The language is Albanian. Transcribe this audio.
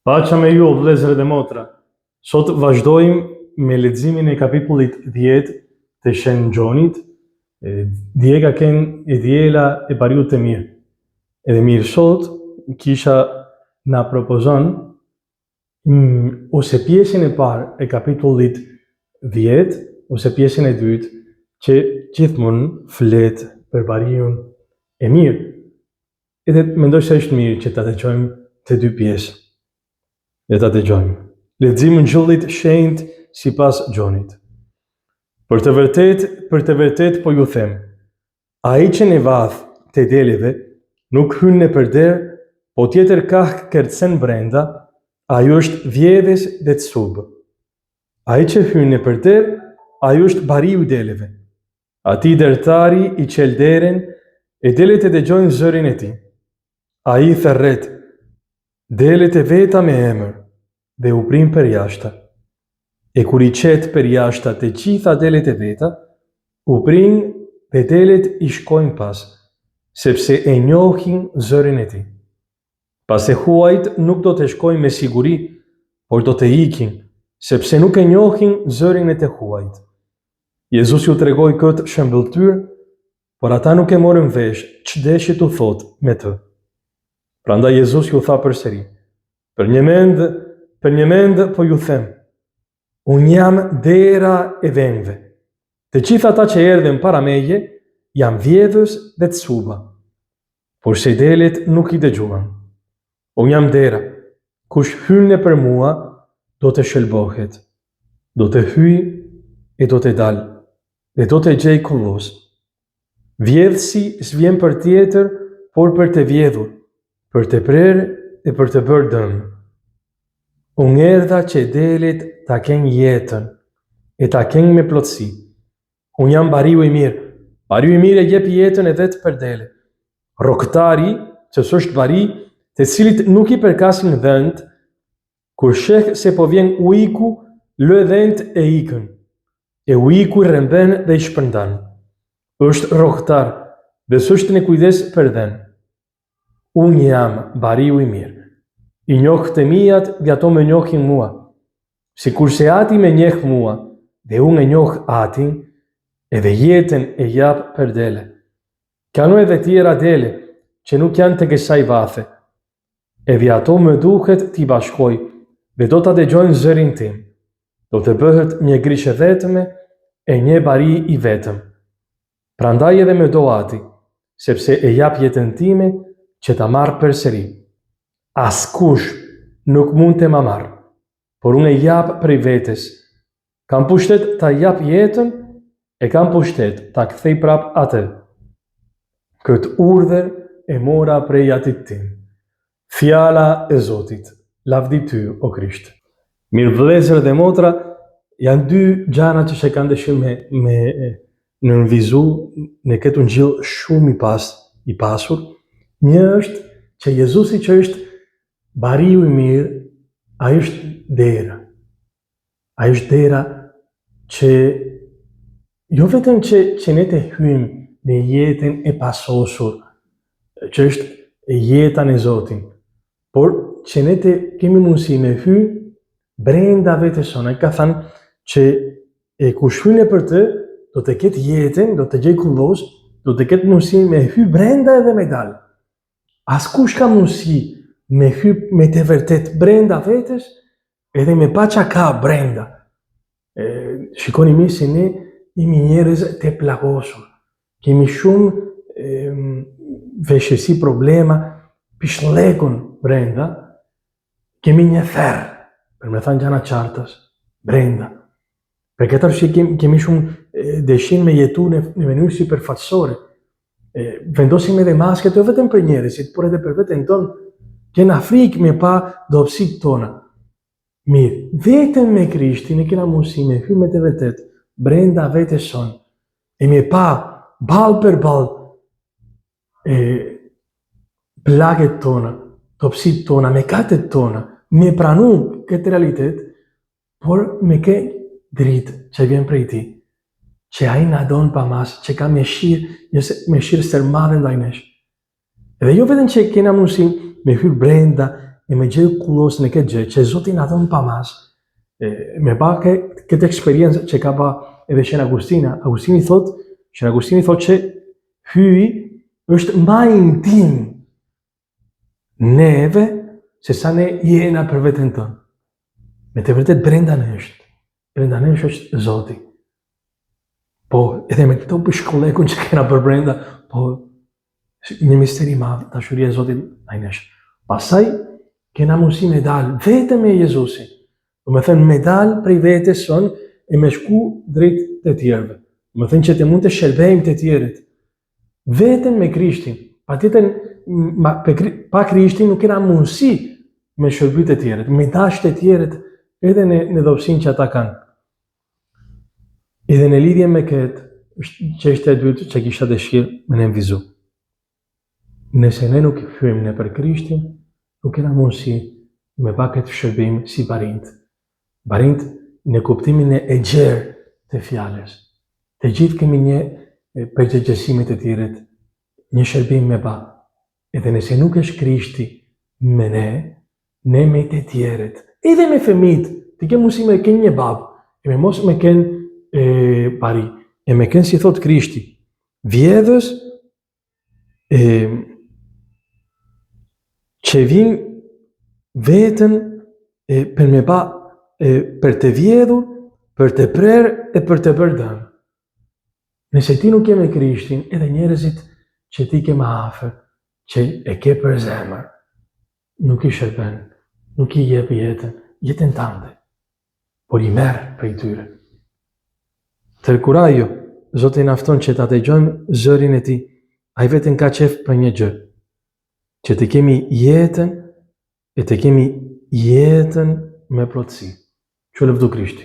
Pacha me ju, vëllezër dhe motra. Sot vazhdojmë me leximin e kapitullit 10 të Shenjë Gjonit. Dje ka kenë e djela e pariut të mirë. Edhe mirë sot kisha na propozon ose pjesën e parë e kapitullit 10 ose pjesën e dytë që gjithmonë flet për pariun e mirë. Edhe mendoj se është mirë që ta dëgjojmë të dy pjesë. Dhe ta dëgjojmë. Leximi i Gjullit Shenjtë sipas Gjonit. Për të vërtet po ju them, ai që në vath të deleve nuk hyn në përder, po tjetër ka kërcen brenda, ai është vjedhës dhe të subë. Ai që hyn në përder, ai është bariu i deleve. Ati dërtari i qel deren e delet e dëgjojnë zërin e tij. Ai therret delet e veta me emër dhe u prim për jashta. E kur i qet për jashta të gjitha delet e veta, u prim dhe delet i shkojnë pas, sepse e njohin zërin e tij. Pas e huajt nuk do të shkojnë me siguri, por do të ikin, sepse nuk e njohin zërin e të huajt. Jezus ju tregoi këtë shembëltyr, por ata nuk e morën vesh ç'deshi t'u thot me të. Prandaj Jezus ju tha përsëri, për një mend po ju them, unë jam dera e dhënve. Të gjithë ata që erdhen para meje, jam vjedhës dhe të suba, por se delet nuk i dëgjuan. Unë jam dera, kush hyn nëpër mua, do të shëlbohet, do të hyj e do të dalë, dhe do të gjej kullos. Vjedhësi s'vjen për tjetër, por për të vjedhur, për të prerë e për të bërë dëm. Unë erdha që delet ta kenë jetën, e ta kenë me plotësi. Unë jam bariu i mirë. Bariu i mirë e jep jetën e vet për dele. Rrogtari, që është bari, të cilit nuk i përkasin dhënt, kur sheh se po vjen ujku, lë dhënt e ikën. E ujku i rrëmben dhe i shpërndan. Është rrogtar dhe s'është në kujdes për dhën. Unë jam bariu i mirë. I njoh të mijat dhe ato më njohin mua. Sikurse ati më njeh mua dhe unë e njoh atin, edhe jetën e jap për dele. Kanë edhe tjera dele që nuk janë të kësaj vathe. Edhe ato më duhet t'i bashkoj dhe do ta dëgjojnë zërin tim. Do të bëhet një grishe vetme e një bari i vetëm. Prandaj edhe më do ati, sepse e jap jetën time që ta marr përsëri. Askush nuk mund të ma marrë, por unë e jap prej vetes. Kam pushtet ta jap jetën e kam pushtet ta kthej prap atë. Këtë urdhër e mora prej atit tim. Fjala e Zotit. Lavdi ty, o Krisht. Mirë vëllezër dhe motra, janë dy gjana që kanë dëshirë me nënvizu në këtë ungjil shumë i pasur. Një është që Jezusi që është bariu i mirë, ai është dera. Ai është dera që jo vetëm që ne të hyjmë në jetën e pasosur, që është jeta në Zotin, por që ne të kemi mundësi me hyj brenda vetes sona. Ai ka thënë që e kush hyn për të, do të ketë jetën, do të gjej kullos, do të ketë mundësi me hyj brenda edhe me dalë. Askush ka mundësi me hyp me të vërtet brenda vetes edhe me pa qa ka brenda. Shikoni mirë se ne jemi njerëz të plagosur. Kemi shumë veshësi problema, pishlekun brenda. Kemi një therr, për me thënë gjana qartës, brenda. Për këtë arsye kemi shumë dëshirë me jetu në mënyrë sipërfaqësore. Vendosim edhe masket jo vetëm për njerëzit, por edhe për veten tonë. Kena frikë me pa dobësit tona. Mirë, vetëm me Krishtin e kena mundësi me hyj me të vërtet brenda vetes sonë e me pa ballë për ballë plaget tona, dobësit tona, mëkatet tona, me pranu këtë realitet, por me ke dritë që vjen prej tij, që ai na don pa mas, që ka mëshirë sërmadhe ndaj nesh. Edhe jo vetëm që kena mundësi me hyr brenda e me gjë kullosën e këtë gjë, që Zoti na dhon pa mas, me ba këtë eksperiencë që ka ba edhe Shën Agustina. Agustini thot që hyji është më intim neve se sa ne jena për veten tonë. Me të vërtet brenda nesh është Zoti. Po, edhe me këto pishkollekun që kena për brenda, po, një misteri madh, dashuria e Zotit ndaj nesh. Pastaj kena mundësi me dalë vetëm me Jezusin. Do të thënë me dalë prej vetes son e me shku drejt të tjerëve. Do të thënë që të mund të shërbejmë të tjerët. Vetëm me Krishtin. Patjetër pa Krishtin nuk kena mundësi me shërbyer të tjerët, me dashur të tjerët edhe në dobësinë që ata kanë. Edhe në lidhje me këtë, është çështja e dytë që kisha dëshirë me nënvizu. Nëse ne nuk hyjmë në për Krishtin, nuk kena mundësi me ba këtë shërbim si barint. Barint në kuptimin e gjerë të fjales. Të gjithë kemi një përgjegjësime të tjerët, një shërbim me ba. Edhe nëse nuk është Krishti me ne me të tjerët, edhe me fëmijët, të kemë mundësi me kënë një babë, e me mos me kënë bari, e me kënë si thot Krishti, vjedhës që vinë vetën për me ba, për të vjedhur, për të prerë e për të bërë dëmë. Nëse ti nuk je me Krishtin, edhe njerëzit që ti ke më afër, që e ke për zemër, nuk i shërben, nuk i jep jetën tënde, por i merr prej tyre. Tërkurajo, Zoti na fton që ta dëgjojmë zërin e tij, ai vetëm ka qef për një gjë, që të kemi jetën e të kemi jetën me plotësi. Që lëvdu Krishti.